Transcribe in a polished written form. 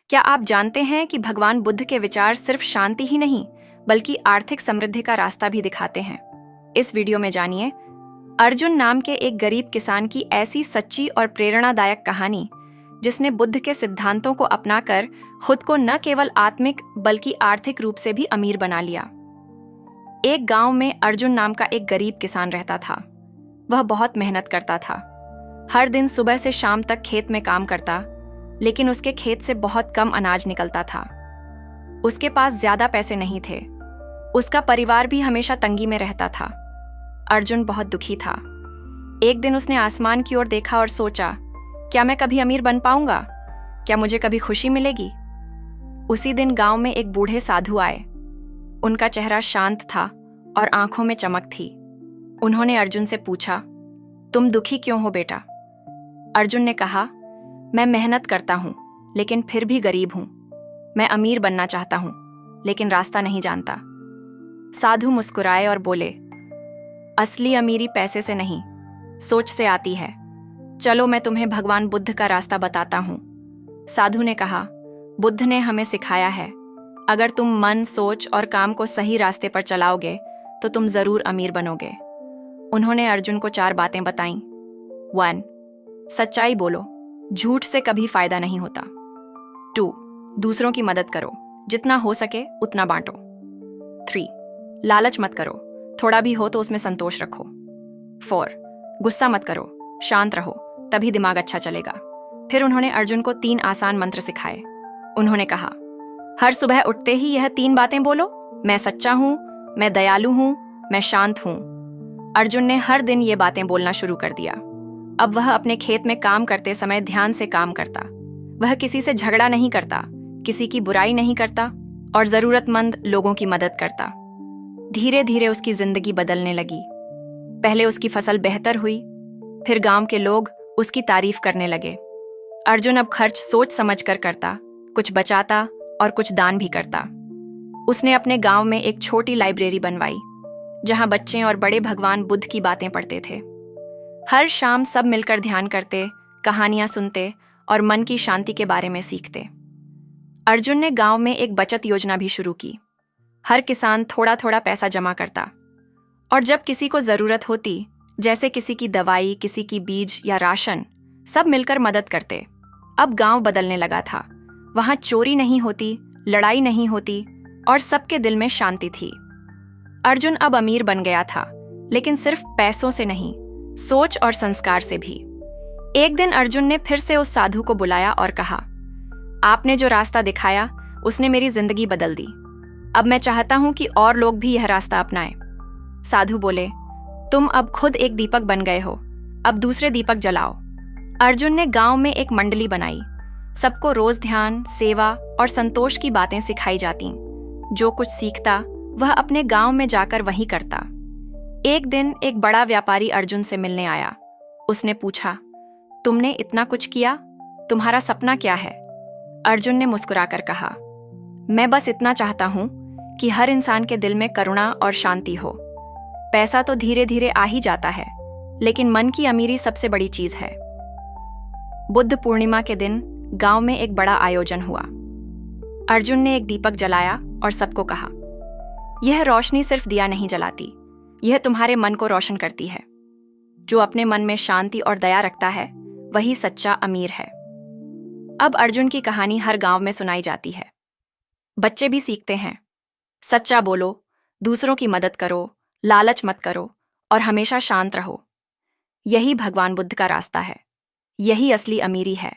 क्या आप जानते हैं कि भगवान बुद्ध के विचार सिर्फ शांति ही नहीं बल्कि आर्थिक समृद्धि का रास्ता भी दिखाते हैं? इस वीडियो में जानिए अर्जुन नाम के एक गरीब किसान की ऐसी सच्ची और प्रेरणादायक कहानी जिसने बुद्ध के सिद्धांतों को अपनाकर खुद को न केवल आत्मिक बल्कि आर्थिक रूप से भी अमीर बना लिया। एक गांव में अर्जुन नाम का एक गरीब किसान रहता था। वह बहुत मेहनत करता था। हर दिन सुबह से शाम तक खेत में काम करता, लेकिन उसके खेत से बहुत कम अनाज निकलता था। उसके पास ज्यादा पैसे नहीं थे। उसका परिवार भी हमेशा तंगी में रहता था। अर्जुन बहुत दुखी था। एक दिन उसने आसमान की ओर देखा और सोचा, क्या मैं कभी अमीर बन पाऊंगा? क्या मुझे कभी खुशी मिलेगी? उसी दिन गांव में एक बूढ़े साधु आए। उनका चेहरा शांत था और आंखों में चमक थी। उन्होंने अर्जुन से पूछा, तुम दुखी क्यों हो बेटा? अर्जुन ने कहा, मैं मेहनत करता हूं लेकिन फिर भी गरीब हूं। मैं अमीर बनना चाहता हूं लेकिन रास्ता नहीं जानता। साधु मुस्कुराए और बोले, असली अमीरी पैसे से नहीं, सोच से आती है। चलो मैं तुम्हें भगवान बुद्ध का रास्ता बताता हूं। साधु ने कहा, बुद्ध ने हमें सिखाया है, अगर तुम मन, सोच और काम को सही रास्ते पर चलाओगे तो तुम जरूर अमीर बनोगे। उन्होंने अर्जुन को 4 बातें बताईं। 1. सच्चाई बोलो, झूठ से कभी फायदा नहीं होता। 2. दूसरों की मदद करो, जितना हो सके उतना बांटो। 3. लालच मत करो, थोड़ा भी हो तो उसमें संतोष रखो। 4. गुस्सा मत करो, शांत रहो, तभी दिमाग अच्छा चलेगा। फिर उन्होंने अर्जुन को 3 आसान मंत्र सिखाए। उन्होंने कहा, हर सुबह उठते ही यह 3 बातें बोलो, मैं सच्चा हूं, मैं दयालु हूं, मैं शांत हूं। अर्जुन ने हर दिन ये बातें बोलना शुरू कर दिया। अब वह अपने खेत में काम करते समय ध्यान से काम करता। वह किसी से झगड़ा नहीं करता, किसी की बुराई नहीं करता और जरूरतमंद लोगों की मदद करता। धीरे धीरे उसकी जिंदगी बदलने लगी। पहले उसकी फसल बेहतर हुई, फिर गांव के लोग उसकी तारीफ करने लगे। अर्जुन अब खर्च सोच समझ कर करता, कुछ बचाता और कुछ दान भी करता। उसने अपने गांव में एक छोटी लाइब्रेरी बनवाई, जहां बच्चे और बड़े भगवान बुद्ध की बातें पढ़ते थे। हर शाम सब मिलकर ध्यान करते, कहानियां सुनते और मन की शांति के बारे में सीखते। अर्जुन ने गांव में एक बचत योजना भी शुरू की। हर किसान थोड़ा थोड़ा पैसा जमा करता और जब किसी को जरूरत होती, जैसे किसी की दवाई, किसी की बीज या राशन, सब मिलकर मदद करते। अब गांव बदलने लगा था। वहां चोरी नहीं होती, लड़ाई नहीं होती और सबके दिल में शांति थी। अर्जुन अब अमीर बन गया था, लेकिन सिर्फ पैसों से नहीं, सोच और संस्कार से भी। एक दिन अर्जुन ने फिर से उस साधु को बुलाया और कहा, आपने जो रास्ता दिखाया उसने मेरी जिंदगी बदल दी। अब मैं चाहता हूं कि और लोग भी यह रास्ता अपनाएं। साधु बोले, तुम अब खुद एक दीपक बन गए हो, अब दूसरे दीपक जलाओ। अर्जुन ने गांव में एक मंडली बनाई। सबको रोज ध्यान, सेवा और संतोष की बातें सिखाई जाती। जो कुछ सीखता वह अपने गांव में जाकर वही करता। एक दिन एक बड़ा व्यापारी अर्जुन से मिलने आया। उसने पूछा, तुमने इतना कुछ किया, तुम्हारा सपना क्या है? अर्जुन ने मुस्कुराकर कहा, मैं बस इतना चाहता हूं कि हर इंसान के दिल में करुणा और शांति हो। पैसा तो धीरे धीरे आ ही जाता है, लेकिन मन की अमीरी सबसे बड़ी चीज है। बुद्ध पूर्णिमा के दिन गांव में एक बड़ा आयोजन हुआ। अर्जुन ने एक दीपक जलाया और सबको कहा, यह रोशनी सिर्फ दिया नहीं जलाती, यह तुम्हारे मन को रोशन करती है। जो अपने मन में शांति और दया रखता है वही सच्चा अमीर है। अब अर्जुन की कहानी हर गांव में सुनाई जाती है। बच्चे भी सीखते हैं, सच्चा बोलो, दूसरों की मदद करो, लालच मत करो और हमेशा शांत रहो। यही भगवान बुद्ध का रास्ता है, यही असली अमीरी है।